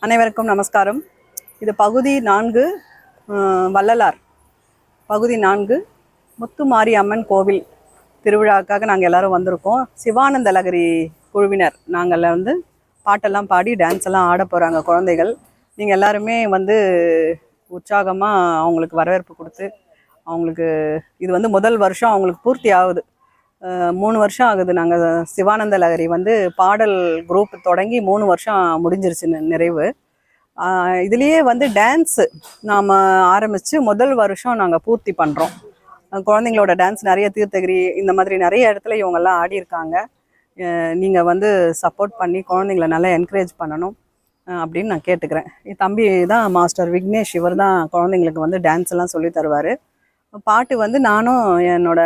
அனைவருக்கும் நமஸ்காரம். இது பகுதி 4 வள்ளலார் பகுதி 4 முத்துமாரி அம்மன் கோவில் திருவிழாவுக்காக நாங்கள் எல்லோரும் வந்திருக்கோம். சிவானந்த லகரி குழுவினர் நாங்கள் வந்து பாட்டெல்லாம் பாடி டான்ஸ் எல்லாம் ஆட போகிறாங்க குழந்தைகள். நீங்கள் எல்லாருமே வந்து உற்சாகமாக அவங்களுக்கு வரவேற்பு கொடுத்து அவங்களுக்கு இது வந்து முதல் வருஷம் அவங்களுக்கு பூர்த்தி ஆகுது. 3 வருஷம் ஆகுது. நாங்கள் சிவானந்த லகரி வந்து பாடல் குரூப் தொடங்கி 3 வருஷம் முடிஞ்சிருச்சு நிறைவு. இதுலேயே வந்து டான்ஸு நாம் ஆரம்பித்து முதல் வருஷம் நாங்கள் பூர்த்தி பண்ணுறோம். குழந்தைங்களோட டான்ஸ் நிறைய தீர்த்தகிரி இந்த மாதிரி நிறைய இடத்துல இவங்கெல்லாம் ஆடியிருக்காங்க. நீங்கள் வந்து சப்போர்ட் பண்ணி குழந்தைங்கள நல்லா என்கரேஜ் பண்ணணும் அப்படின்னு நான் கேட்டுக்கிறேன். என் தம்பி தான் மாஸ்டர் விக்னேஷ், இவர் தான் குழந்தைங்களுக்கு வந்து டான்ஸ் எல்லாம் சொல்லி தருவார். பாட்டு வந்து நானும் என்னோட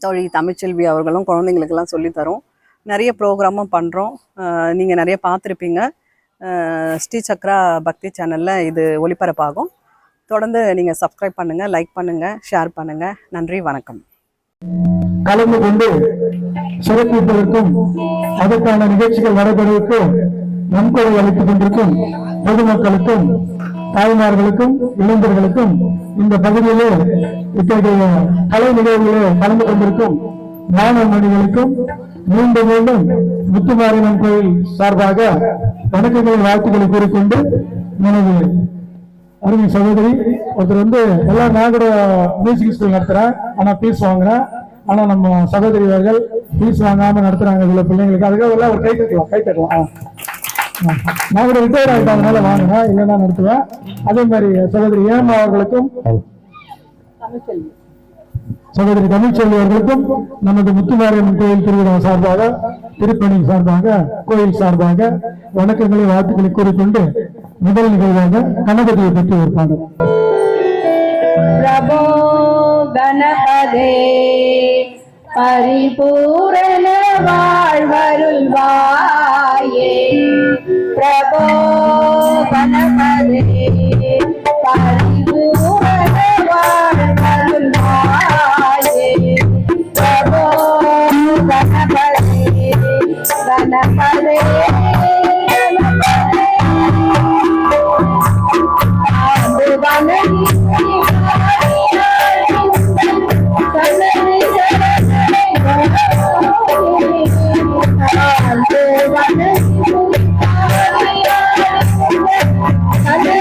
தோழி தமிழ்ச்செல்வி அவர்களும் குழந்தைங்களுக்கெல்லாம் சொல்லித்தரோம். நிறைய ப்ரோக்ராமும் பண்ணுறோம். நீங்கள் நிறைய பார்த்துருப்பீங்க. ஸ்ரீ சக்ரா பக்தி சேனலில் இது ஒளிபரப்பாகும். தொடர்ந்து நீங்கள் சப்ஸ்கிரைப் பண்ணுங்கள், லைக் பண்ணுங்கள், ஷேர் பண்ணுங்கள். நன்றி, வணக்கம். கலந்து கொண்டு சிறப்பிப்பதற்கும் அதற்கான நிகழ்ச்சிகள் நடைபெறுவதற்கு நன்கொடை அளித்துக் கொண்டிருக்கும் பொதுமக்களுக்கும் தாய்மார்களுக்கும் இளைஞர்களுக்கும் இந்த பகுதியிலே இத்தகைய கலை நிகழ்வுகளே கலந்து கொண்டிருக்கும் மாணவ மணிகளுக்கும் மீண்டும் மீண்டும் முத்துமாரியம்மன் கோயில் சார்பாக வணக்கங்களை வாழ்த்துக்களை கூறிக்கொண்டு எனது அருமை சகோதரி ஒருத்தர் வந்து எல்லாம் நான் கூட மியூசிக் ஸ்கூல் நடத்துறேன், ஆனா ஃபீஸ் வாங்குறேன். ஆனா நம்ம சகோதரி அவர்கள் ஃபீஸ் வாங்காம நடத்துறாங்க சில பிள்ளைங்களுக்கு. அதுக்காக எல்லாம் ஒரு கை தட்டலாம். நான் கூட ரிட்டையர் ஆகிட்டதுனால வாங்கினேன், இல்லைன்னா நடத்துவேன். அதே மாதிரி சகோதரி ஏமா அவர்களுக்கும் சகோதரி தமிழ்ச்செல்வி அவர்களுக்கும் நமது முத்துமாரியம்மன் கோயில் திருவிழா சார்பாக, திருப்பணி சார்பாக, கோயில் சார்பாக வணக்கங்களை வாழ்த்துக்களை கூறிக்கொண்டு முதல் நிகழ்வாக கணபதியை பற்றி ஒரு பாடல். பிரபோ கணபதே பரிபூரண வாழ்வருள் வாயே, பிரபோ கணபதே பரிபூரண வாழ்வருள் வாயே, பிரபோ கணபதே கணபதே Hello.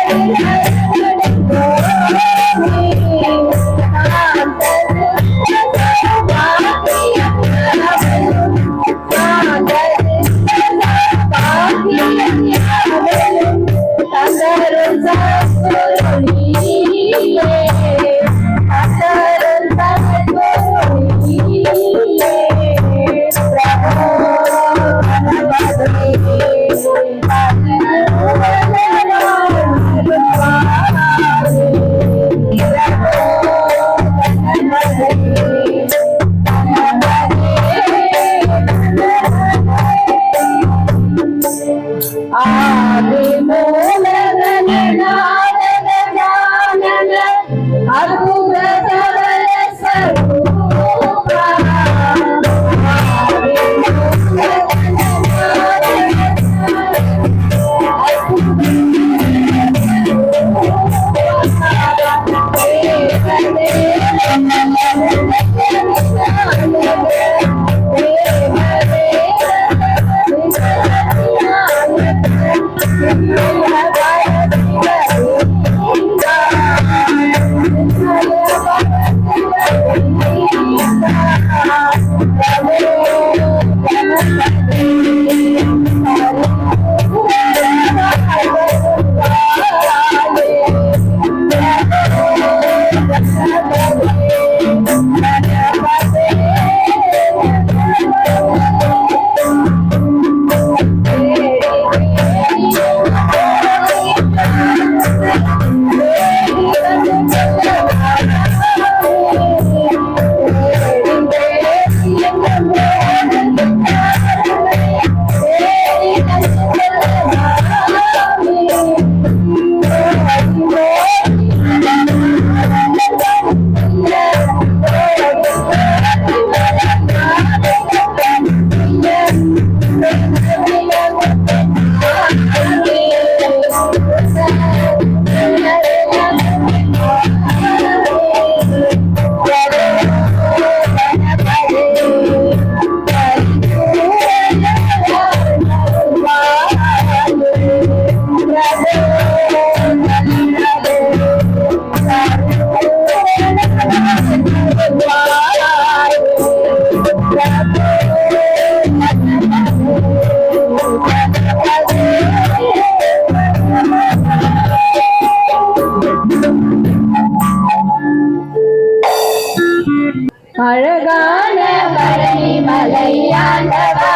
அழகான பழனி மலை ஆண்டவா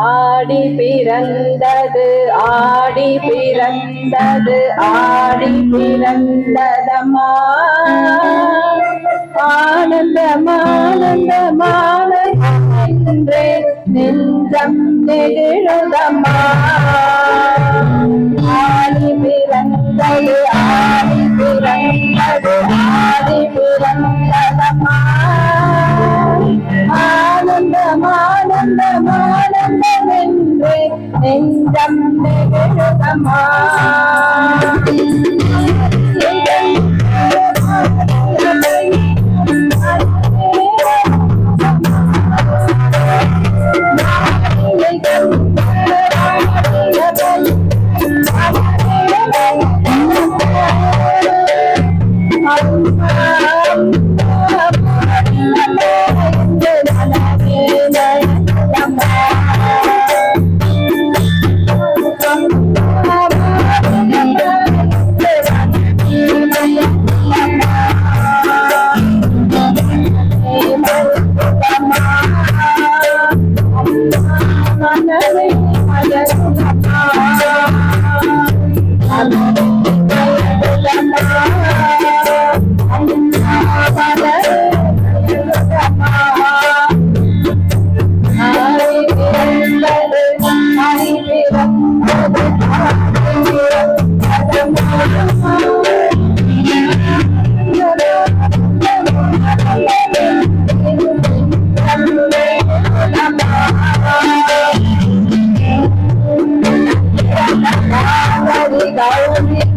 ஆடி பிறந்தது ஆடி பிறந்தது ஆடி பிறந்ததம்மா ஆனந்தமானந்தமானந்தே நெஞ்சம் நெகிழுதம்மா ஆடி பிறந்தது ஆடி பிறந்தது ஆடி பிறந்ததம்மா ஆனந்தமானந்தமானந்தமென்றே நெஞ்சம் நெகிழுதம்மா Gauri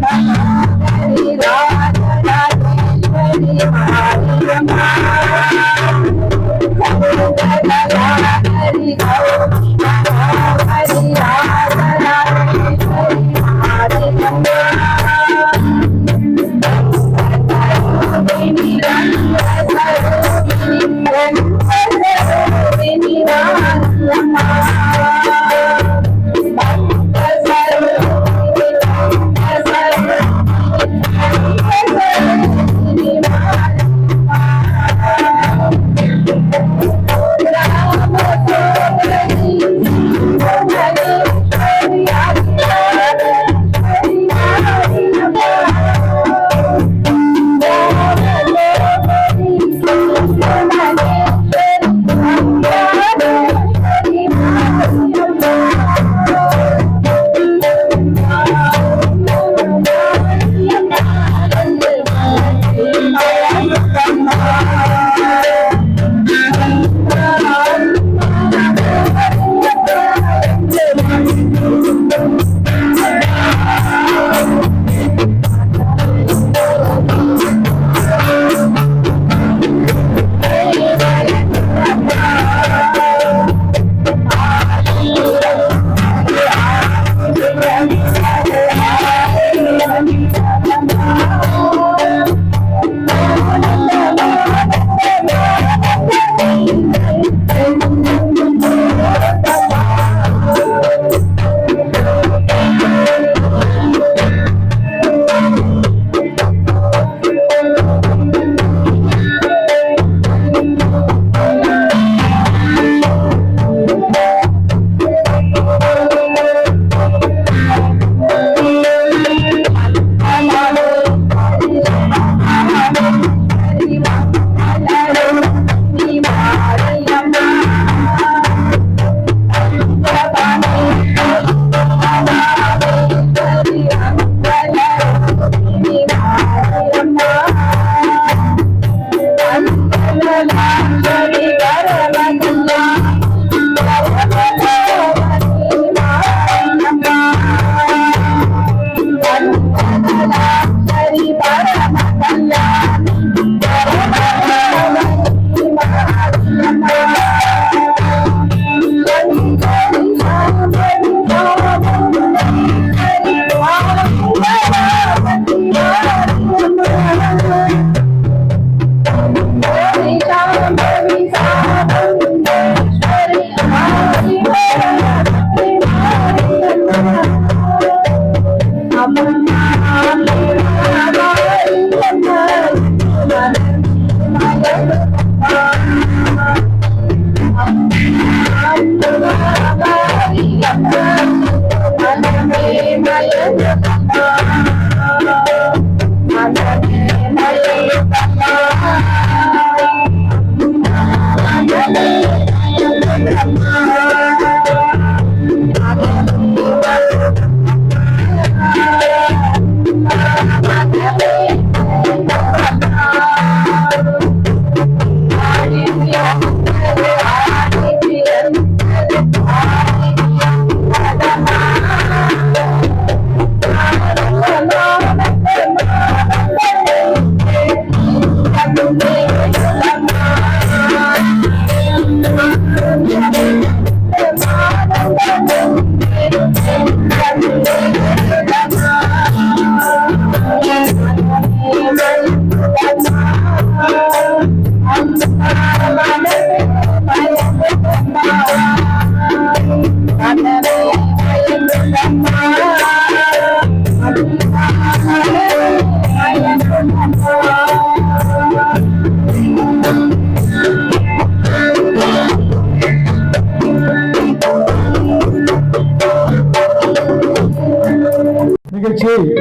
நிகழ்ச்சியை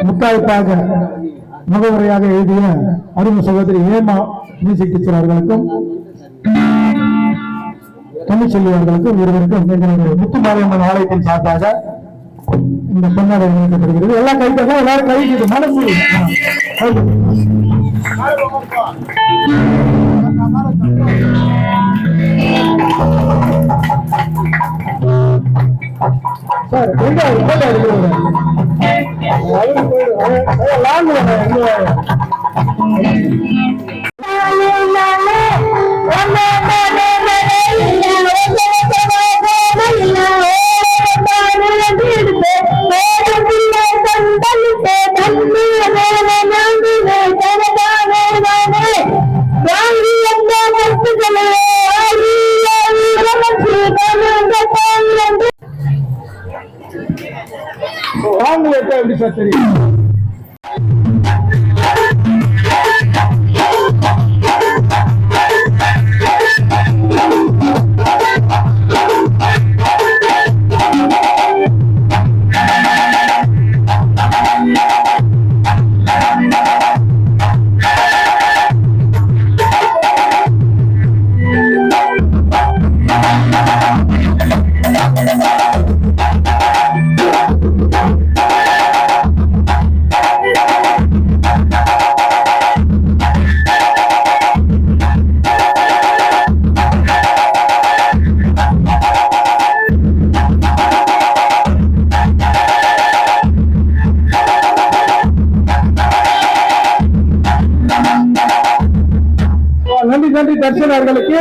முத்தாய்ப்பாக முகவுரையாக எழுதிய அருமை சகோதரி ஏமா மியூசிக் டீச்சர் அவர்களுக்கும் தமிழ்ச்செல்வி அவர்களுக்கும் இருவருக்கும் எங்களுடைய முத்துமாரியம்மன் ஆலயத்தின் சார்பாக இந்த பொன்னாடை வழங்கப்படுகிறது. எல்லாம் கைத்தெல்லாம் எல்லாரும் கைது மனசு சார் எப்படி சார் தெரியும்? நன்றி நன்றி தர்ஷன் அவர்களுக்கு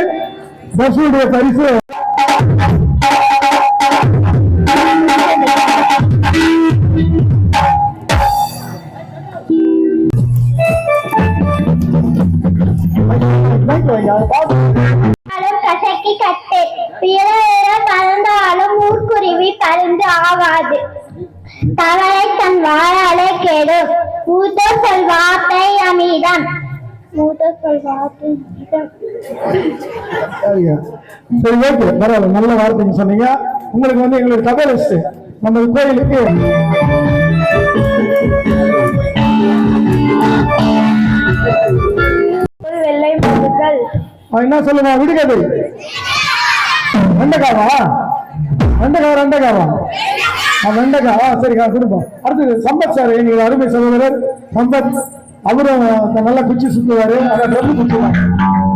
பஸ்ஸுடைய பரிசு. கசக்கி கட்டு பிற பறந்தாலும் ஊர்க்குருவி பறந்து ஆகாது. தவறை தன் வாழாலே கேடும் மூத்த சொல் வார்த்தை அமிர்தம். பரவாயில்ல, நல்ல வார்த்தைங்க சொன்னீங்க. உங்களுக்கு வந்து எங்களுக்கு தகவல் நம்ம கோயிலுக்கு வெள்ளை முதுகள் என்ன சொல்லுவா விடுகதை வெண்டைக்காவா வெண்டைக்காவா வெண்டைக்காவா சரிக்கா கொடுப்போம். அடுத்தது சம்பத் சார், எங்களுக்கு அருமை சகோதரர் சம்பத். அவரும் நல்லா குச்சி சுத்துவாரு. அதான் ரொம்ப குச்சுவாங்க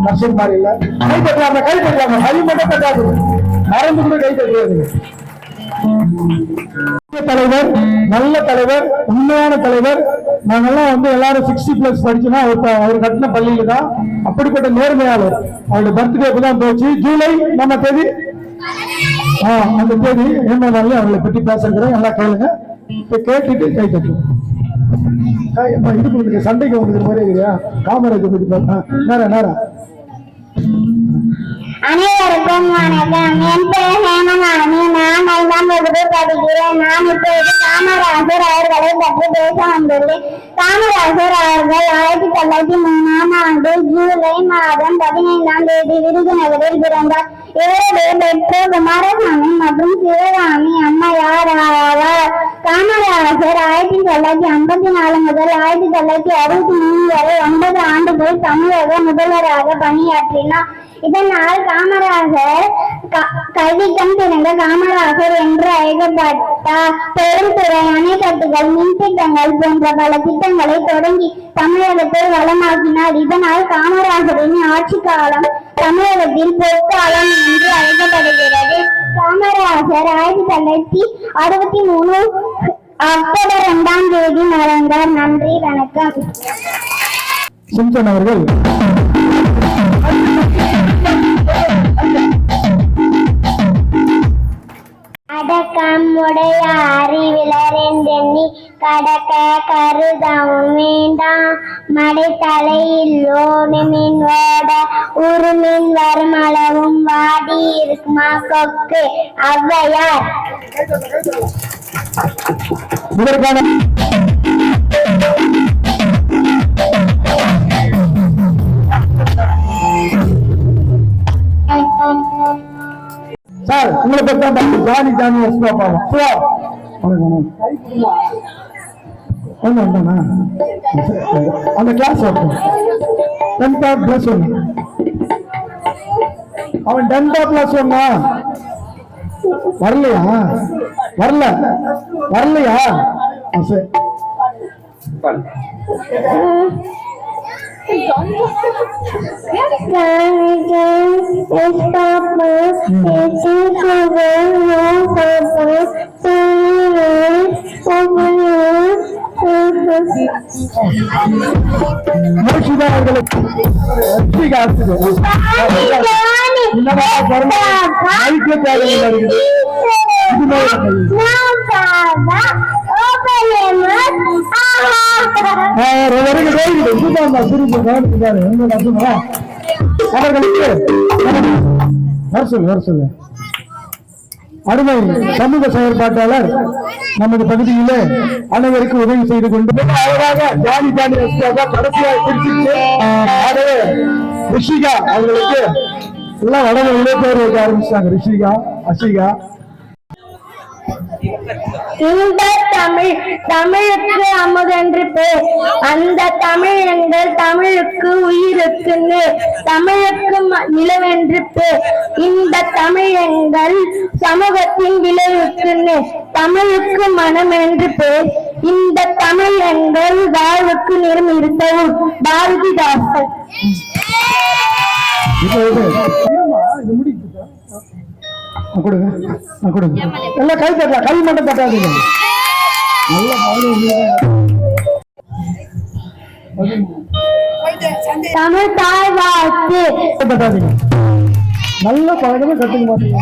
தர்ஷன் மாதிரி இல்ல. கை தட்டலாம கை மட்டும் தட்டாது, மறந்து கூட கை தட்டுவாரு. தலைவர், நல்ல தலைவர், உண்மையான தலைவர். நாங்கெல்லாம் வந்து எல்லாரும் 60+ படிச்சோம்னா அவர் கட்டின பள்ளியில தான். அப்படிப்பட்ட நேர்மையாளர். அவருடைய பர்த்டே தான் போச்சு. ஜூலை நம்ம தேதி, அந்த தேதி என்ன நாள் அவங்களை பற்றி பேசுகிறேன். எல்லாம் கேளுங்க, கேட்டுட்டு கை தட்டுவோம். இது சண்டைக்கு உங்களுக்கு மாதிரி இல்லையா? காமராஜ் பத்தி நேரம். அனைவருக்கும் வணக்கம். என் பெயர் ஹேமமாலினி. நான் 5ஆம் வகுப்பு படிக்கிறேன். நான் இப்போது காமராஜர் அவர்களை பற்றி பேச வந்துள்ளேன். காமராஜர் அவர்கள் 1903ஆம் ஆண்டு ஜூலை மாதம் 15ஆம் தேதி விருதுநகரில் பிறந்தார். இவருடைய பெற்றோர் குமாரசாமி மற்றும் சிவகாமி அம்மையார் ஆவார். காமராஜர் 1954 முதல் 1963 வரை 9 ஆண்டுகள் தமிழக முதல்வராக பணியாற்றினார். இதனால் காமராஜர் கல்விக்கம் பிறந்த காமராஜர் என்று அழைக்கப்பட்டார். தொழில்துறை, அணைக்கட்டுகள், மின்திட்டங்கள் போன்ற பல திட்டங்களை தொடங்கி தமிழகத்தை வளமாக்கினார். இதனால் காமராஜரின் ஆட்சி காலம் தமிழகத்தில் பொற்காலம் என்று அழைக்கப்படுகிறது. காமராஜர் 1963 அக்டோபர் 2ஆம் தேதி மறைந்தார். நன்றி, வணக்கம். சிம்சன் அவர்கள் அடக்கம் உடைய அறிவிலரென்றெண்ணி கடக்க கருதவும் வேண்டாம். மடைத்தலையில் ஓடுமின் ஓட உருமின் வருமளவும் வாடி இருக்குமா கொக்கு. ஔவையார். இதற்கான சார் உங்களை பத்தி ஜானி ஒண்ணா அந்த கிளாஸ் ஓகே 10th பிளஸ் 1 அவன் 10th பிளஸ் 1 வரலையா சரி மூஷிதா அவர்களுக்கு சொல்லு அருமை சமூக செயற்பாட்டாளர் நமது பகுதியிலே அனைவருக்கும் உதவி செய்து கொண்டு அழகாக ஜானி கடைசியாக பிரிச்சு ரிஷிகா அவங்களுக்கு எல்லாம் வடமொழியிலே பேர் வைக்க ஆரம்பிச்சாங்க. ரிஷிகா, அஷிகா. இந்த தமிழ் தமிழுக்கு அமுதென்று பேர். அந்த தமிழ் எங்கள் தமிழுக்கு உயிருக்கு நேர். தமிழுக்கு நிலவென்று பேர். இந்த தமிழ் எங்கள் சமூகத்தின் விளைவுக்கு நேர். தமிழுக்கு மனம் என்று பேர். இந்த தமிழ் எங்கள் வாழ்வுக்கு நிறம் இருத்தவும். பாரதிதாசன். கொடுங்க எல்லாம் கை தட்டலாம், கை மட்டும் தட்டாதீங்க. தமிழ் தாய் வாழ்த்து தட்டாதீங்க. நல்ல பழக்கமே கத்துக்க மாட்டீங்க.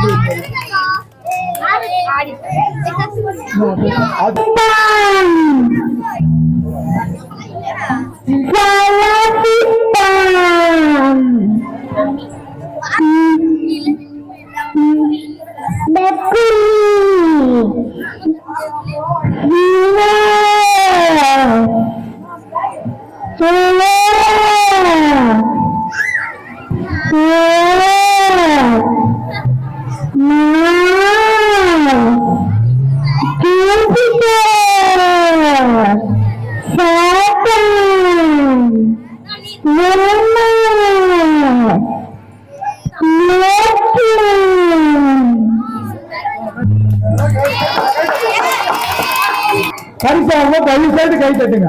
கரிசாம கை சைடு கை தட்டுங்க.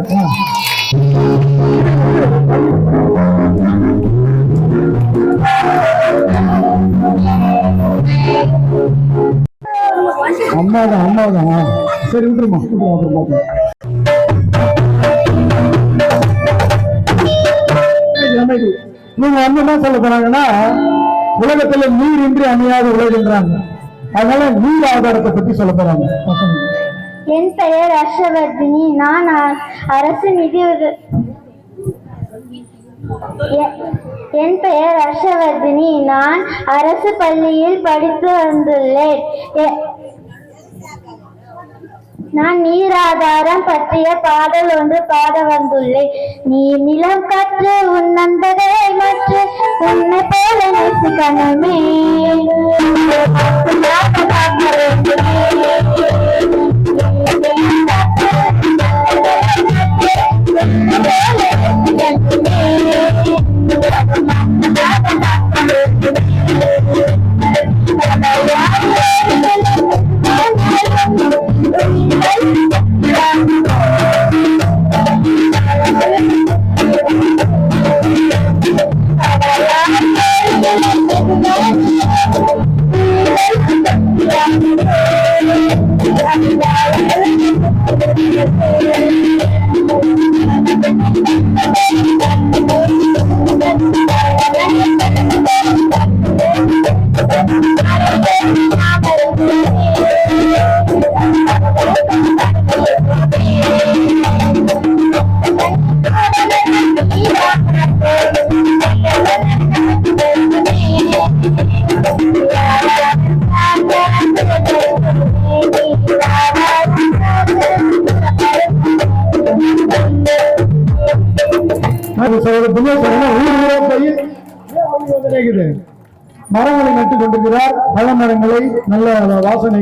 அம்மாதான் சரி விட்டுருமா அப்புறம் நீங்க வந்து என்ன சொல்ல போறாங்கன்னா உலகத்துல நீர் இன்றி அமையாத உலகன்றாங்க. அதனால நீர் ஆதாரத்தை பத்தி சொல்ல போறாங்க. என் பெயர் ஹர்ஷவர்தினி. நான் அரசு நிதி என் பெயர் ஹர்ஷவர்தினி. நான் அரசு பள்ளியில் படித்து வந்துள்ளேன். நான் நீராதாரம் பற்றிய பாடல் ஒன்று பாட வந்துள்ளேன். நீர் நிலம் கற்று உன் நண்பரை மற்ற உன்னை போல நேசிக்கணுமே. மாமரங்களை, நல்ல வாசனை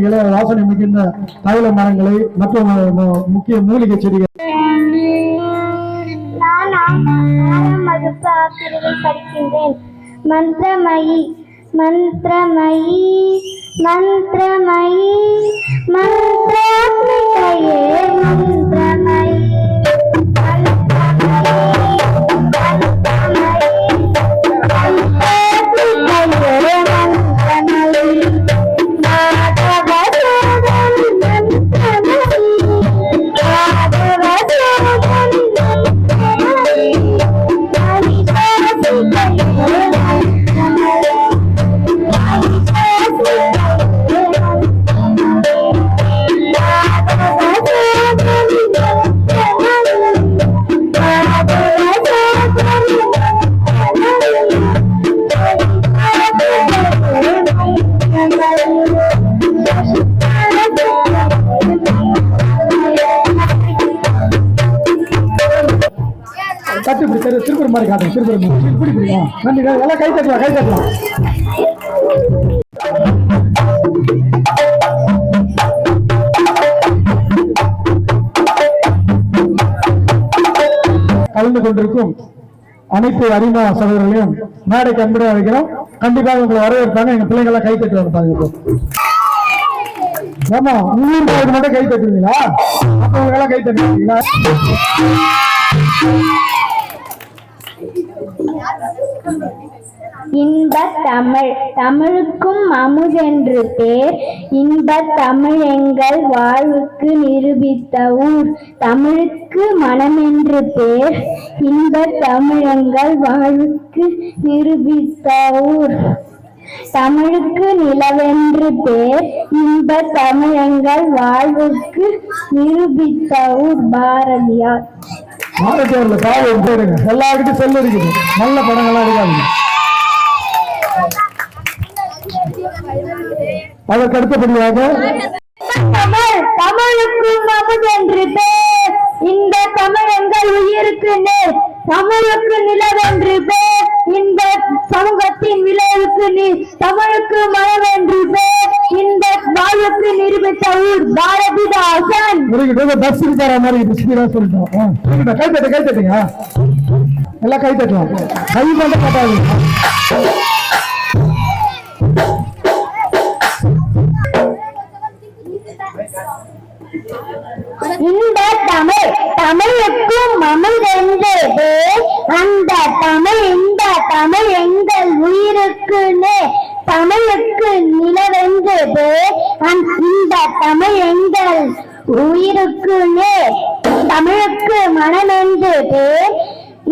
மிகுந்த தைல மரங்களை மற்றும் முக்கிய மூலிகை செடிகள். நான் 6ஆம் வகுப்பு ஆசிரியரை படிக்கின்றேன். மந்திரமயி மந்திரமயி மந்திரமயி மந்திராத்மிகையே மந்திரமயி கட்டு திருப்பூர் மாதிரி காட்டுங்க. திருப்பூர் பிடிக்கும். நன்றி. எல்லாம் கை தட்டலாம், கை தட்டலாம். கலந்து கொண்டிருக்கும் அனைத்து அறிமுக சகோதரர்களையும் மேடைக்கு அன்புடன் அழைக்கிறோம். கண்டிப்பாக உங்களை வரவேற்பாங்க. எங்க பிள்ளைங்க எல்லாம் கை தட்டுவாங்க பாருங்க. ஆமா, உங்களுக்கு மட்டும் கை தட்டுவீங்களா? அப்ப எல்லாம் கை தட்டுவீங்களா? இன்பத் தமிழ், தமிழுக்கும் அமுதென்று பேர். இன்பத் தமிழ் எங்கள் வாழ்வுக்கு நிரூபித்த ஊர். தமிழுக்கு மனமென்று பேர். இன்பத் தமிழ் எங்கள் வாழ்வுக்கு நிரூபித்த ஊர். தமிழுக்கு நிலவென்று பேர். இன்பத் தமிழ் எங்கள் வாழ்வுக்கு நிரூபித்த ஊர். பாரதியார். பாரதியார்ல காவல் போடுங்க. எல்லாருக்கிட்டும் செல்லு இருக்குது. நல்ல படங்கள்லாம் இருக்காங்க. அதற்கு அடுத்தபடியாக தமிழுக்கும் அமுதென்று பேர். இந்த தமிழ் எங்கள் உயிருக்கு நேர். தமிழுக்கு நிலவென்று பேர். இந்த சமூகத்தின் விளைவுக்கு நீர். தமிழுக்கு மனவென்று பேர். இந்த வாழ்வுக்கு நிரூபித்த ஊர். பாரதிதாசன். பஸ் இருக்கார மாதிரி ஸ்பீடா சொல்லிட்டோம். கை தட்டுங்க. எல்லாம் கை தட்டலாம். கை மட்டும் கட்டாது. இந்த தமிழ் தமிழுக்கும் அமுதென்று பேர். அந்த தமிழ் இந்த தமிழ் எங்கள் உயிருக்கு நேர். தமிழுக்கு நிலவென்று பேர். இந்த தமிழ் எங்கள் உயிருக்கு நேர். தமிழுக்கு மனமென்று பேர்.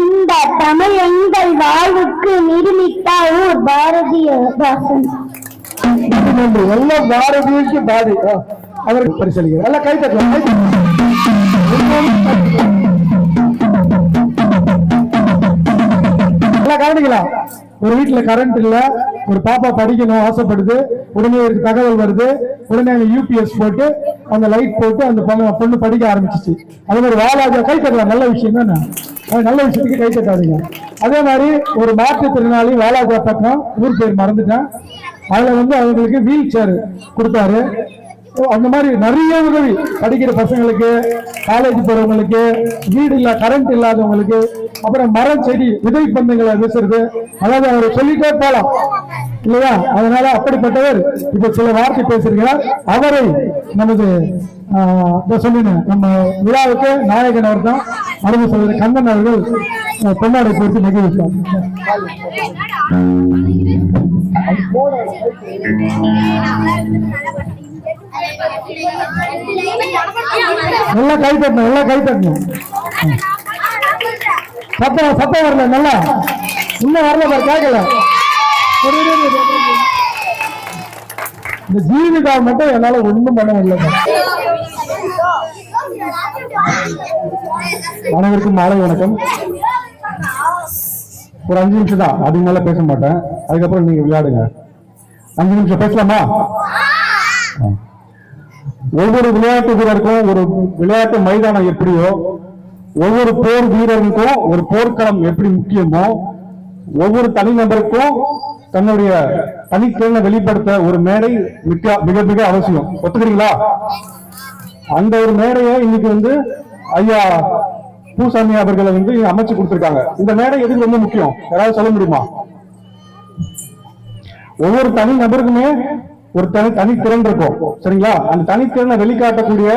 இந்த தமிழ் எங்கள் வாழ்வுக்கு நிரூபித்த ஊர். பாரதிதாசன். எல்லாம் பாரதிக்கு பாதி அவருக்கு பரிசளிக்கிறார். எல்லாம் கை தட்டலாம். எல்லாம் கவனிக்கலாம். ஒரு வீட்டுல கரண்ட் இல்ல, ஒரு பாப்பா படிக்கணும் ஆசைப்படுது, உடனே ஒரு தகவல் வருது, உடனே யூபிஎஸ் போட்டு அந்த லைட் போட்டு அந்த பொண்ணு படிக்க ஆரம்பிச்சிச்சு. அதே மாதிரி வாலாஜா கை தட்டலாம். நல்ல விஷயம் தானே, நல்ல விஷயத்துக்கு கை தட்டாதீங்க. அதே மாதிரி ஒரு மாற்றுத்திறனாளி வாலாஜா பக்கம் ஊர் பேர் மறந்துட்டேன், அதுல அவங்களுக்கு வீல் சேர் கொடுத்தாரு. அந்த மாதிரி நிறைய உதவி படிக்கிற பசங்களுக்கு, காலேஜ் போறவங்களுக்கு, வீடு இல்ல கரண்ட் இல்லாதவங்களுக்கு, அப்புறம் மரம் செடி விதை பந்தங்களை வீசுறது, அதாவது அவர் சொல்லிட்டே போலாம் இல்லையா? அதனால அப்படிப்பட்டவர் இப்ப சில வார்த்தை பேசியிருக்கிறார். அவரை நமது சொன்ன நம்ம விழாவுக்கு நாயகன் அவர் தான் அறிவு சொல்ற கண்ணன் அவர்கள் பொன்னாடை போட்டு மகிழ்ச்சார். நல்லா கை தட்டணும், நல்லா கை தட்டணும். சத்தம் வரல, நல்லா இன்னும் வரல பாரு, கேட்கல. இந்த ஜீவிதா மட்டும் என்னால ஒண்ணும் பண்ண முடியல. அனைவருக்கும் மாலை வணக்கம். ஒரு 5 நிமிஷம் தான், அதுக்கு மேல பேச மாட்டேன். அதுக்கப்புறம் நீங்க விளையாடுங்க. 5 நிமிஷம் பேசலாமா? ஒவ்வொரு விளையாட்டு வீரருக்கும் ஒரு விளையாட்டு மைதானம் எப்படியோ, ஒவ்வொரு போர் வீரருக்கும் ஒரு போர்க்களம் எப்படி முக்கியமோ, ஒவ்வொரு தனிநபருக்கும் தன்னுடைய தனித்திறனை வெளிப்படுத்த ஒரு மேடை மிக மிக மிக அவசியம். ஒத்துக்கிறீங்களா? அந்த ஒரு மேடையை இன்னைக்கு வந்து ஐயா பூசாமி அவர்களை வந்து அமைச்சு கொடுத்திருக்காங்க. இந்த மேடை எதுக்கு ரொம்ப முக்கியம், யாராவது சொல்ல முடியுமா? ஒவ்வொரு தனி நபருக்குமே ஒரு தனித்திறன் இருக்கும், சரிங்களா? அந்த தனித்திறனை வெளிக்காட்டக்கூடிய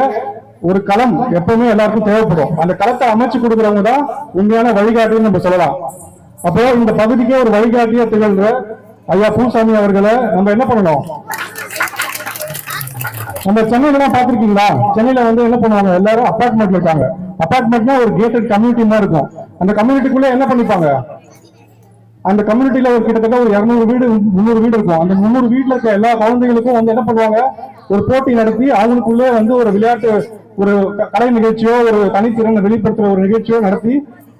ஒரு களம் எப்பவுமே எல்லாருக்கும் தேவைப்படும். அந்த களத்தை அமைச்சு கொடுக்கிறவங்க தான் உண்மையான வழிகாட்டின்னு நம்ம சொல்லலாம். அப்போ இந்த பகுதிக்கே ஒரு வழிகாட்டியா திகழ்ற ஐயா பூசாமி அவர்களை நம்ம என்ன பண்ணணும்? நம்ம சென்னையில பாத்திருக்கீங்களா? சென்னையில வந்து என்ன பண்ணுவாங்க, எல்லாரும் அபார்ட்மெண்ட்ல இருக்காங்க. அபார்ட்மெண்ட்னா ஒரு கேட்டட் கம்யூனிட்டி மாதிரி இருக்கும். அந்த கம்யூனிட்டிக்குள்ள என்ன பண்ணிப்பாங்க, அந்த கம்யூனிட்டியில ஒரு கிட்டத்தட்ட ஒரு 200 வீடு 300 வீடு இருக்கும். அந்த 300 வீட்டுல இருக்க எல்லா குழந்தைகளுக்கும் வந்து என்ன பண்ணுவாங்க, ஒரு போட்டி நடத்தி அவங்களுக்குள்ளே வந்து ஒரு விளையாட்டு, ஒரு கலை நிகழ்ச்சியோ ஒரு தனித்திறனை வெளிப்படுத்துற ஒரு நிகழ்ச்சியோ நடத்தி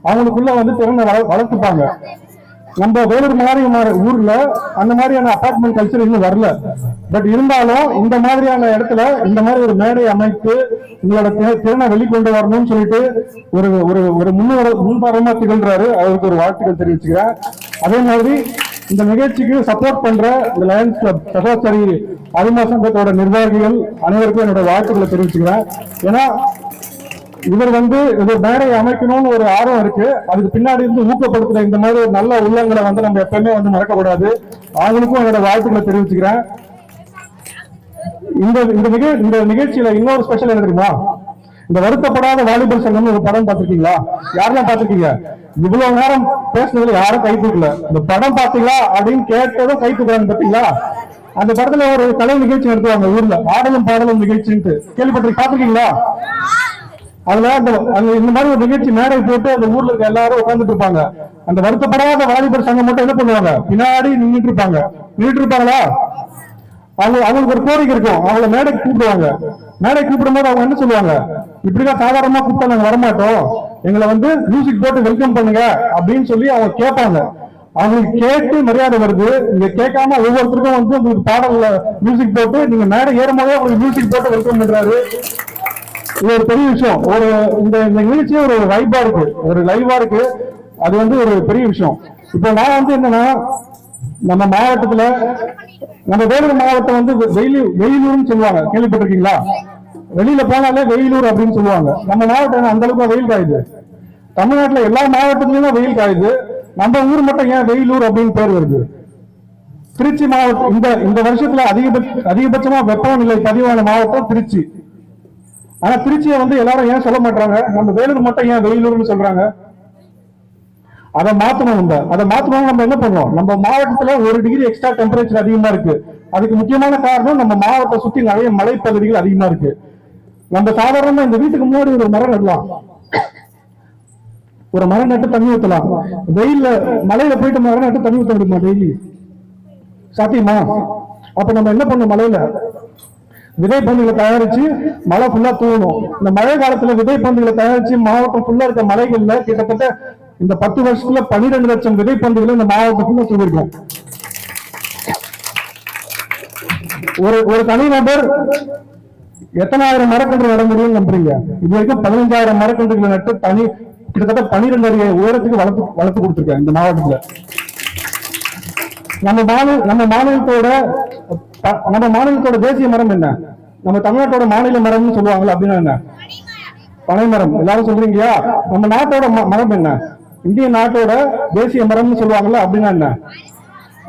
அவங்களுக்குள்ள வந்து திறனை வளர்த்துப்பாங்க. நம்ம வேலூர் மாதிரி ஊர்ல அந்த மாதிரியான அபார்ட்மெண்ட் கல்ச்சர் இன்னும் வரல. பட் இருந்தாலும் இந்த மாதிரியான இடத்துல இந்த மாதிரி ஒரு மேடை அமைத்து உங்களோட திறனை வெளிக்கொண்டு வரணும்னு சொல்லிட்டு ஒரு ஒரு ஒரு முன்பாரமா திகழ்றாரு. அவருக்கு ஒரு வாழ்த்துக்கள் தெரிவிச்சுக்கிறேன். அதே மாதிரி இந்த நிகழ்ச்சிக்கு சப்போர்ட் பண்ற இந்த லயன்ஸ் கிளப் சகோதரி அரிமா சங்கத்தோட நிர்வாகிகள் அனைவருக்கும் என்னோட வாழ்த்துக்களை தெரிவிச்சுக்கிறேன். ஏன்னா இவர் வந்து ஒரு மேடை அமைக்கணும்னு ஒரு ஆர்வம் இருக்கு. அதுக்கு பின்னாடி இருந்து ஊக்கப்படுத்துற இந்த மாதிரி ஒரு நல்ல உள்ளங்களை வந்து நம்ம எப்பவுமே வந்து மறக்கக்கூடாது. அவங்களுக்கும் என்னோட வாழ்த்துக்களை தெரிவிச்சுக்கிறேன். இந்த நிகழ்ச்சியில இன்னொரு ஸ்பெஷல் என்ன தெரியுமா? இந்த வருத்தப்படாத வாலிபர் சங்கம் ஒரு படம் பார்த்திருக்கீங்களா? யாரெல்லாம் பார்த்திருக்கீங்க? இவ்வளவு நேரம் பேசுனதுல யாரும் கை தூக்கல. இந்த படம் பாத்தீங்களா அப்படின்னு கேட்டதும் கை தூக்குறாங்க பாத்தீங்களா? அந்த படத்துல ஒரு கலை நிகழ்ச்சி நடத்துவாங்க ஊர்ல, ஆடலும் பாடலும் நிகழ்ச்சின்ட்டு. பார்த்திருக்கீங்களா? அதுல இந்த மாதிரி ஒரு நிகழ்ச்சி மேடை போட்டு அந்த ஊர்ல இருக்க எல்லாரும் உட்கார்ந்துட்டு இருப்பாங்க. அந்த வருத்தப்படாத வாலிபர் சங்கம் மட்டும் என்ன பண்ணுவாங்க, பின்னாடி நின்றுட்டு இருப்பாங்களா? அவங்களுக்கு ஒரு கோரிக்கை இருக்கும். அவங்கள மேடைக்கு கூப்பிடுவாங்க. மேடைக்கு கூப்பிடும் போது அவங்க என்ன சொல்லுவாங்க, இப்படிதான் சாதாரணமா கூப்பிட்டா நாங்க வரமாட்டோம், எங்களை வந்து மியூசிக் போட்டு வெல்கம் பண்ணுங்க அப்படின்னு சொல்லி அவங்க கேட்பாங்க. அவங்களுக்கு கேட்டு மரியாதை வருது. நீங்க கேட்காம ஒவ்வொருத்தருக்கும் வந்து உங்களுக்கு பாடல்ல மியூசிக் போட்டு நீங்க மேடை ஏறும் போதே உங்களுக்கு மியூசிக் போட்டு வெல்கம் பண்றாரு. இது ஒரு பெரிய விஷயம். ஒரு இந்த நிகழ்ச்சியே ஒரு வைபா இருக்கு, ஒரு லைவா இருக்கு. அது வந்து ஒரு பெரிய விஷயம். இப்போ நான் வந்து என்னன்னா, நம்ம மாவட்டத்துல, நம்ம வேலூர் மாவட்டம் வந்து வெயிலூர்னு சொல்லுவாங்க, கேள்விப்பட்டிருக்கீங்களா? வெளியில போனாலே வெயிலூர் அப்படின்னு சொல்லுவாங்க. நம்ம மாவட்டம் அந்த அளவுக்கு வெயில் காயுது. தமிழ்நாட்டுல எல்லா மாவட்டத்திலயும் தான் வெயில் காயுது. நம்ம ஊர் மட்டும் ஏன் வெயிலூர் அப்படின்னு பேர் வருது? திருச்சி மாவட்டம் இந்த வருஷத்துல அதிகபட்சமா வெப்பநிலை பதிவான மாவட்டம் திருச்சி. ஆனா திருச்சியை வந்து எல்லாரும் ஏன் சொல்ல மாட்டாங்க, நம்ம வேலூர் மட்டும் ஏன் வெயிலூர்னு சொல்றாங்க? அதை மாத்தணும். அதை மாத்தணும். நம்ம என்ன பண்ணோம், நம்ம மாவட்டத்துல 1 டிகிரி எக்ஸ்ட்ரா டெம்பரேச்சர் அதிகமா இருக்கு. அதுக்கு முக்கியமான காரணம் நம்ம மாவட்டத்தை சுத்தி நிறைய மலைப்பகுதிகள் அதிகமா இருக்கு. நம்ம சாதாரணமா இந்த வீட்டுக்கு முன்னாடி ஒரு மரம் நடலாம், ஒரு மரம் நட்டு தண்ணி ஊற்றலாம். வெயில்ல மலையில போயிட்டு மரம் நட்டு தண்ணி ஊற்ற முடியுமா டெய்லி? சாத்தியமா? அப்ப நம்ம என்ன பண்ணோம், மலையில விதை பந்துகளை தயாரிச்சு மழை ஃபுல்லா தூவணும். இந்த மழை காலத்துல விதை பந்துகளை தயாரிச்சு மாவட்டம் ஃபுல்லா இருக்க மலைகள்ல கிட்டத்தட்ட இந்த 10 வருஷத்துல 12 லட்சம் விதை பந்துகளை இந்த மாவட்டம் ஃபுல்லா தூவிருக்கும். ஒரு தனிநபர் எத்தனை ஆயிரம் மரக்கன்று நட முடியும்னு நம்புறீங்க? இது வரைக்கும் 15,000 மரக்கன்றுகளை நட்டு கிட்டத்தட்ட 12 அடி உயரத்துக்கு வளர்த்து கொடுத்துருக்கேன் இந்த மாவட்டத்துல. நம்ம மாநிலத்தோட தேசிய மரம் என்ன? நம்ம தமிழ்நாட்டோட மாநில மரம்னு சொல்லுவாங்கல்ல, அப்படின்னா என்ன? பனை மரம். எல்லாரும் சொல்றீங்களா? நம்ம நாட்டோட மரம் என்ன? இந்திய நாட்டோட தேசிய மரம்னு சொல்லுவாங்கல்ல, அப்படின்னா என்ன?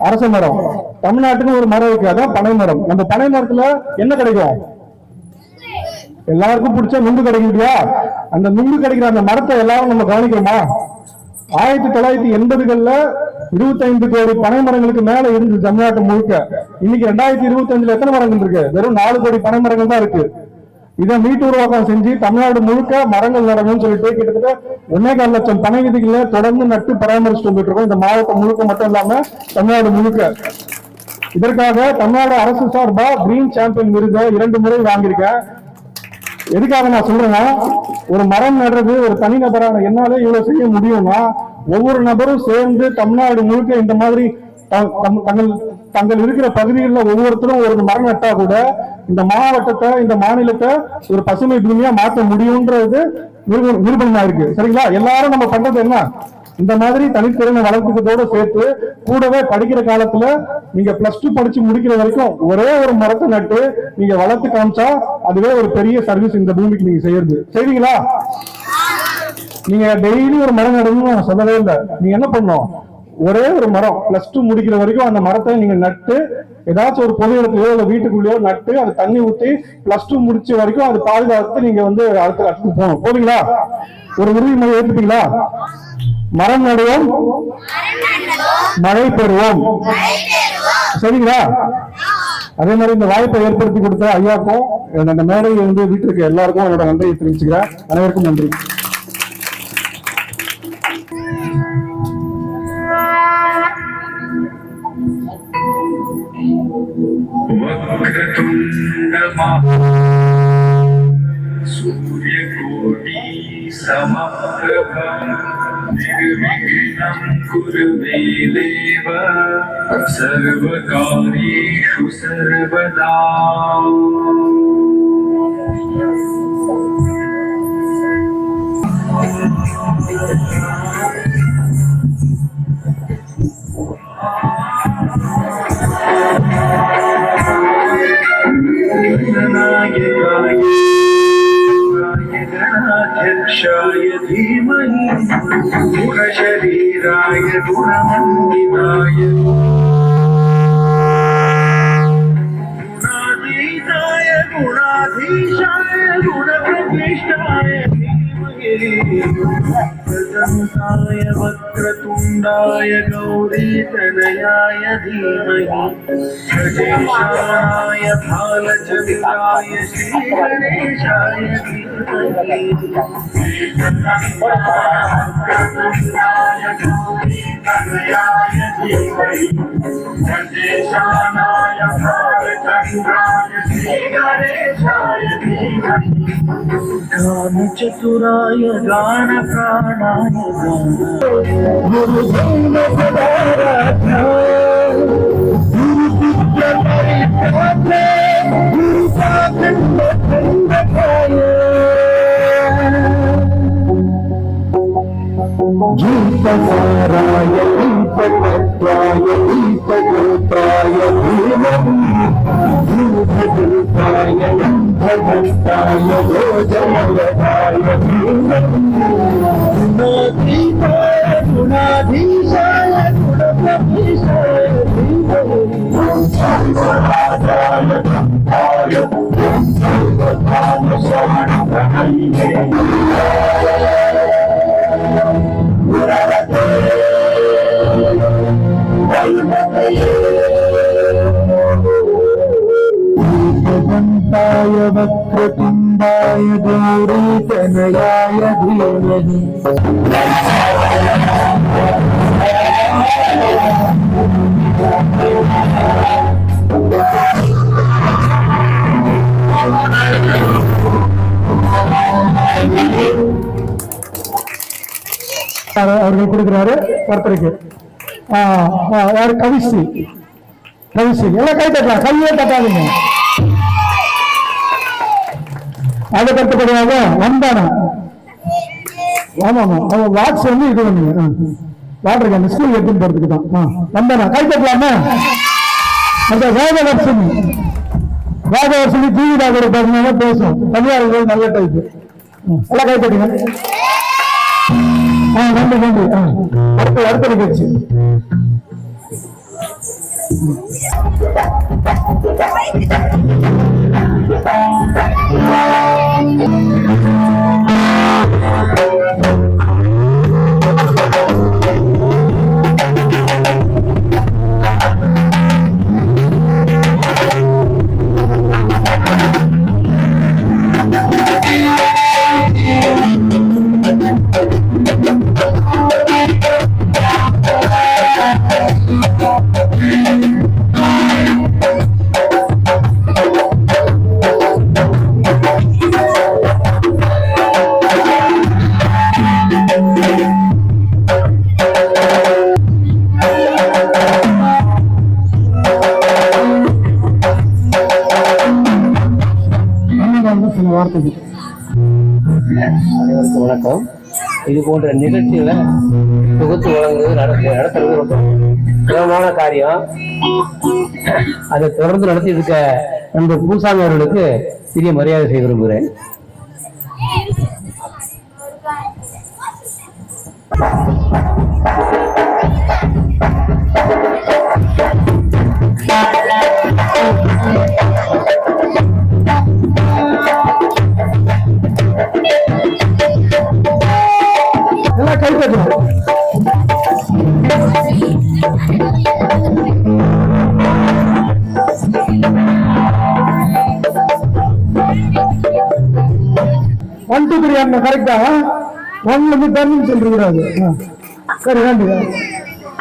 அரச மரம். தமிழ்நாட்டுக்கு ஒரு மரம் இருக்கு, அதான் பனை மரம். நம்ம பனை மரத்துல என்ன கிடைக்கும்? எல்லாருக்கும் பிடிச்ச நுங்கு கிடைக்கும் இல்லையா? அந்த நுங்கு கிடைக்கிற அந்த மரத்தை எல்லாரும் நம்ம கவனிக்கிறோமா? 1980கள்ல 25 கோடி பனை மரங்களுக்கு மேல இருந்து தமிழ்நாட்டு முழுக்க. இன்னைக்கு 2025ல எத்தனை மரங்கள் இருக்கு? வெறும் 4 கோடி பனை மரங்கள் தான் இருக்கு. இதை மீட்டுருவாக்கம் செஞ்சு தமிழ்நாடு முழுக்க மரங்கள் நடணும்னு சொல்லிட்டு கிட்டத்தட்ட 1.25 லட்சம் பனை விதிகளை தொடர்ந்து நட்டு பராமரிச்சுட்டு வந்துட்டு இருக்கோம். இந்த மாவட்டம் முழுக்க மட்டும் இல்லாம தமிழ்நாடு முழுக்க. இதற்காக தமிழ்நாடு அரசு சார்பா கிரீன் சாம்பியன் விருதை 2 முறை வாங்கியிருக்கேன். எதுக்காக நான் சொல்றேன்னா, ஒரு மரம் நடுறது ஒரு தனிநபரான என்னால இவ்வளவு செய்ய முடியும்னா, ஒவ்வொரு நபரும் சேர்ந்து தமிழ்நாடு முழுக்க இந்த மாதிரி தங்கள் இருக்கிற பகுதிகளில் ஒவ்வொருத்தரும் ஒரு மரம் நட்டா கூட இந்த மாவட்டத்தை, இந்த மாநிலத்தை ஒரு பசுமை பூமியா மாற்ற முடியும்ன்றது நிரூபணமா இருக்கு. சரிங்களா? எல்லாரும் நம்ம பண்றது என்ன, இந்த மாதிரி தனித்திறனை வளர்த்துக்கிறதோட சேர்த்து கூடவே படிக்கிற காலத்துல நீங்க +2 படிச்சு முடிக்கிற வரைக்கும் ஒரே ஒரு மரத்தை நட்டு நீங்க வளர்த்து காமிச்சா அதுவே ஒரு பெரிய சர்வீஸ் இந்த பூமிக்கு நீங்க செய்யறது. செய்வீங்களா? நீங்க டெய்லி ஒரு மரம் நடணும்னு நான் சொல்லவே இல்லை. நீங்க என்ன பண்ணணும், ஒரே ஒரு மரம் +2 முடிக்கிற வரைக்கும் அந்த மரத்தை நீங்க நட்டு ஏதாச்சும் ஒரு பொது இடத்துலயோ இல்ல வீட்டுக்குள்ளேயோ நட்டு அது தண்ணி ஊத்தி +2 முடிச்ச வரைக்கும் அது பாதுகாத்து நீங்க அடுத்த கட்டத்துக்கு போகணும். போறீங்களா? ஒரு உறுதிமொழி ஏற்றுப்பீங்களா? மரம் நடுவோம், மழை பெறுவோம். சரிங்களா? அதே மாதிரி இந்த வாய்ப்பை ஏற்படுத்தி கொடுத்த ஐயாக்கும் அந்த மேடையை வீட்டிற்கு எல்லாருக்கும் என்னோட நன்றியை தெரிவிச்சுக்கிறேன். அனைவருக்கும் நன்றி. सूर्यकोटि समप्रभा निर्विघ्नं कुरु मे देव सर्वकार्येषु सर्वदा। गणाध्यक्षाय धीमहि गुणशरीराय गुणमण्डिताय गुणातीताय गुणाधीशाय गुणप्रविष्टाय प्रदन्ताय वक्रतुण्डाय गौरीतनयाय धीमहि गणेशाय भालचन्द्राय श्रीगणेशाय धीमहि वक्रतुण्डाय गौरीतनयाय धीमहि गणेशाय भालचन्द्राय श्रीगणेशाय धीमहि गानचतुराय गानप्राणाय गुरुदेवपदाराध्या गुरुपुत्रपरिपात्रे गुरुपादन्वन्दकाय गीतसाराय गीततत्त्वाय गीतगोत्राय धीमहि भूतभूताय भगवताय योजनवदाय धीमहि गुणातीताय गुणाधीशाय गुणप्रविष्टाय धीमहि सर्वराजाय ब्रह्माय सर्वकामशरणप्रहैये गुरवते भगवन्ताय वक्रतुण्डाय गौरीतनयाय धीमहि அவர்கள் கொடுக்கிறாரு ஒருத்தருக்கு. யாரு? கவிஸ்ரீ. கவிஸ்ரீ எல்லாம் கை தட்டலாம், கையே தட்டாதீங்க. அதுக்கு அடுத்தபடியாக வந்தானா? ஆமாமா, அவங்க வாட்ஸ் இது பண்ணுங்க. வாட்டர் அந்த ஸ்கூல் எடுத்துன்னு போறதுக்கு தான். வந்தானா கை தட்டலாமா? அந்த வேதவர்ஷினி. வேதவர்ஷினி டிவி கூட பார்த்தீங்கன்னா பேசும். தனியார்கள் நல்ல டைப்பு. எல்லாம் கை தட்டுங்க. நன்றி நன்றி. அடுத்த நிகழ்ச்சி ஒரு வார்த்தைக்கு. அனைவருக்கும் வணக்கம். இது போன்ற நிகழ்ச்சிகளை தொகுத்து வழங்குவது நடத்துறது ரொம்ப முக்கியமான காரியம். அதை தொடர்ந்து நடத்தி இருக்க நண்பர் பூசாமி அவர்களுக்கு சிறிய மரியாதை செய்ய விரும்புகிறேன். எல்லாம் கை தட்டணும். ஒன் டூ த்ரீ அந்த கரெக்டா? ஒன்ல இருந்து 10 சொல்லிருக்கிறாரு. சரி நன்றி.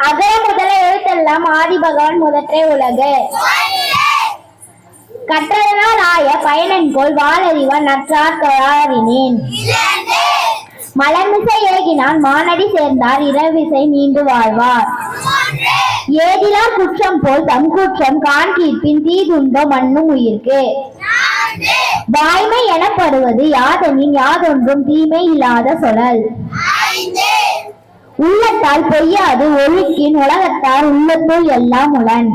அகர முதல எழுத்தெல்லாம் ஆதி பகவான் முதற்றே உலகு. கற்றதனால் ஆய பயனன் போல் வாழறிவான் நற்றார் கழாரினேன். மலர்மிசை ஏகினான் மானடி சேர்ந்தார் இரவிசை நீண்டு வாழ்வார். ஏதிலார் குற்றம் போல் தம் குற்றம் காண்கீர்ப்பின் தீதுண்டோ மண்ணும் உயிர்க்கு. வாய்மை எனப்படுவது யாதெனின் யாதொன்றும் தீமை இல்லாத சொலல். உள்ளத்தால் பொய்யாது ஒழுக்கின் உலகத்தார் உள்ளத்துள் எல்லாம் உளன்.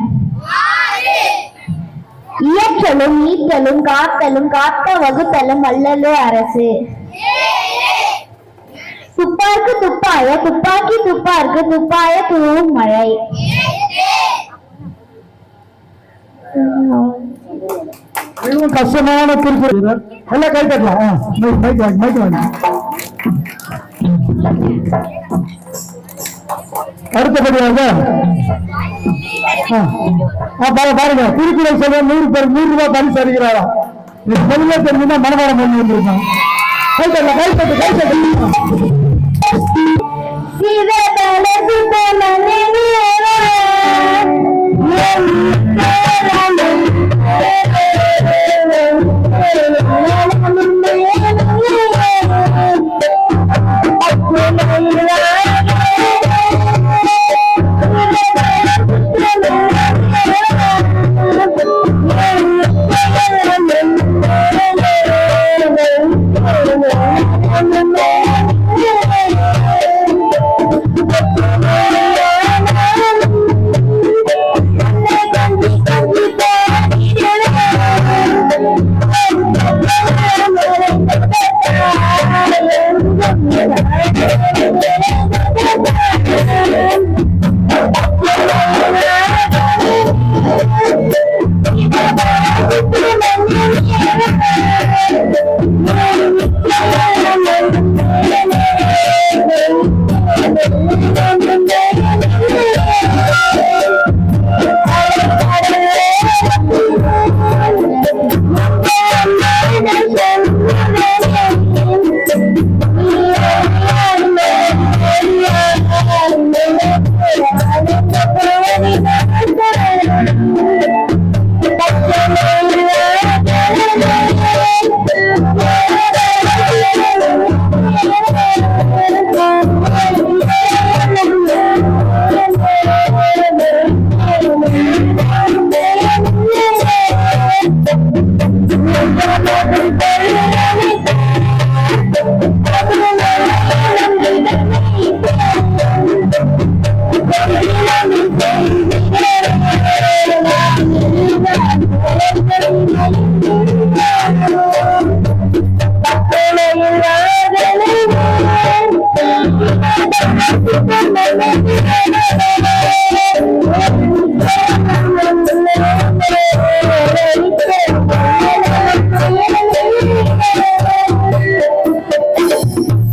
இயற்றலும் நீத்தலும் காத்தலும் காத்த வகுத்தலும் வல்லலோ அரசு. துப்பார்க்கு துப்பாய துப்பாக்கி துப்பார்க்கு துப்பாய தூவும் மழை. மிகவும் கஷ்டமான திருக்குறள். எல்லாம் கை தட்டலாம். மைக் வாங்க. அடுத்தபடியாக பாருங்க, திருக்குறள் சொல்ல 100 ரூபாய் பரிசு அளிக்கிறாரா? முதல்ல தெரிஞ்சுன்னா மனப்பாடம் பண்ணி வந்திருக்கான். கை தட்டலாம், கை தட்டு, கை தட்டு.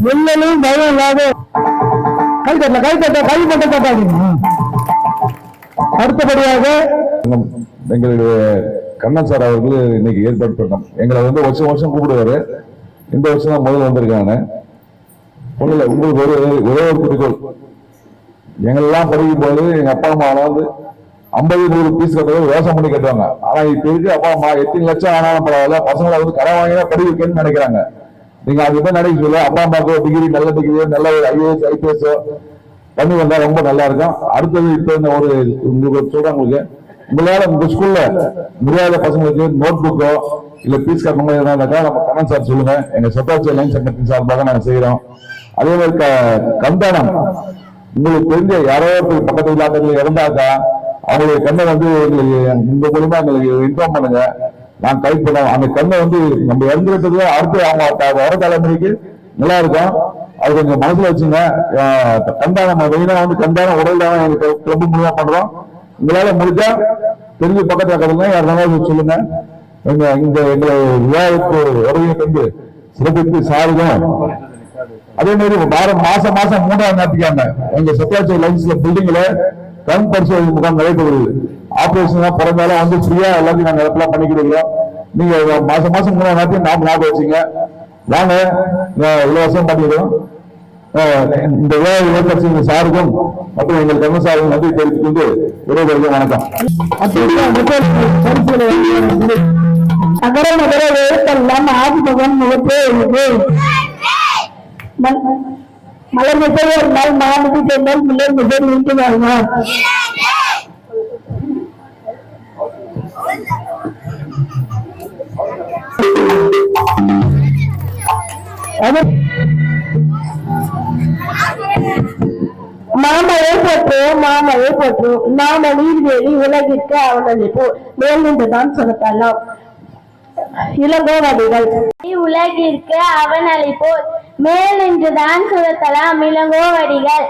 வெள்ளலும் பயம் இல்லாத கை தட்டல, கை தட்ட, கை மட்டும் தட்டாதீங்க. அடுத்தபடியாக எங்களுடைய கண்ணன் சார் அவர்கள் இன்னைக்கு ஏற்பாடு பண்ணோம். எங்களை வந்து வருஷம் கூப்பிடுவாரு. இந்த வருஷம் தான் முதல்ல வந்திருக்காங்க. ஒண்ணுல உங்களுக்கு ஒரே ஒரு குறிக்கோள், எங்களெல்லாம் படிக்கும் போது எங்க அப்பா அம்மா வந்து 50-100 பீஸ் கட்டுறது விவசாயம் பண்ணி கட்டுவாங்க. ஆனா இப்ப இருக்கு அப்பா அம்மா எத்தனை லட்சம் ஆனாலும் பரவாயில்ல, பசங்களை வந்து கடன் வாங்கிதான் படிக்க வைக்கணும்னு நினைக்கிறாங்க. நீங்க அது என்ன நினைக்க சொல்ல, அப்பா அம்மாவுக்கு டிகிரி, நல்ல டிகிரியோ, நல்ல ஒரு IAS IPS பண்ணி வந்தா ரொம்ப நல்லா இருக்கும். அடுத்தது இப்ப இந்த ஒரு உங்களுக்கு சொல்றேன், உங்களுக்கு உங்களால உங்க ஸ்கூல்ல முடியாத பசங்களுக்கு நோட் புக்கோ இல்ல பீஸ் கட்டணமோ இருந்தாக்கா நம்ம கண்ணன் சார் சொல்லுங்க, எங்க சொத்தாட்சி லைன் சங்கத்தின் சார்பாக நாங்க செய்யறோம். அதே மாதிரி கண்தானம் உங்களுக்கு தெரிஞ்ச யாரோ ஒருத்தர் பக்கத்து இல்லாதவங்க இறந்தாக்கா அவங்களுடைய கண்ணை வந்து உங்க மூலமா எங்களுக்கு இன்ஃபார்ம் பண்ணுங்க, நான் கலெக்ட் பண்ணுவோம். அந்த கண்ணை வந்து நம்ம இறந்துட்டது அடுத்து அவங்க வர தலைமுறைக்கு நல்லா இருக்கும். அது கொஞ்சம் மனசுல வச்சுங்க. கண்தானம் மெயினா வந்து கண்தானம் உடல் தானம் எங்க கிளப் மூலமா பண்றோம். உங்களால முடிஞ்சா தெரிஞ்ச பக்கத்துல இருக்கிறதுங்க யாராவது சொல்லுங்க. எங்களை விழாவுக்கு உறவையை கண்டு சிறப்பித்து சாருக்கும். அதே மாதிரி மாசம் 3ஆம் ஞாயிற்றுக்கிழமை எங்க சத்யாச்சி லைன்ஸ்ல பில்டிங்ல கண் பரிசோதனை முகாம் நடைபெறுது. ஆபரேஷன் பிறந்தாலும் வந்து ஃப்ரீயா எல்லாத்தையும் நாங்க எல்லாம் பண்ணிக்கிடுறோம். நீங்க மாசம் 3ஆம் ஞாயிற்று ஞாபகம் வச்சுங்க, வாங்க இலவசம் பண்ணிடுறோம். இந்த விழாவை ஏற்படுத்தி சாருக்கும் மற்றும் எங்கள் கண்ண சாருக்கும் நன்றி தெரிவித்துக் கொண்டு விரைவில் வணக்கம். அகர நகர எழுத்தெல்லாம் ஆதிமகன் முகத்தே எழுது. மலர் மிசை ஒரு நாள் மாநிதி சென்றால் மிளர் மிசை நீண்டு வாழ்வார். மாமழை போற்று நாம நீர்வேலி உலகிற்கு அவனளிப்போ மேல் நின்றுதான் சொல்லலாம். இளங்கோவடிகள் உலகிற்கு அவனளிப்போ மேல் நின்றுதான் சுரத்தலாம். இளங்கோவடிகள்.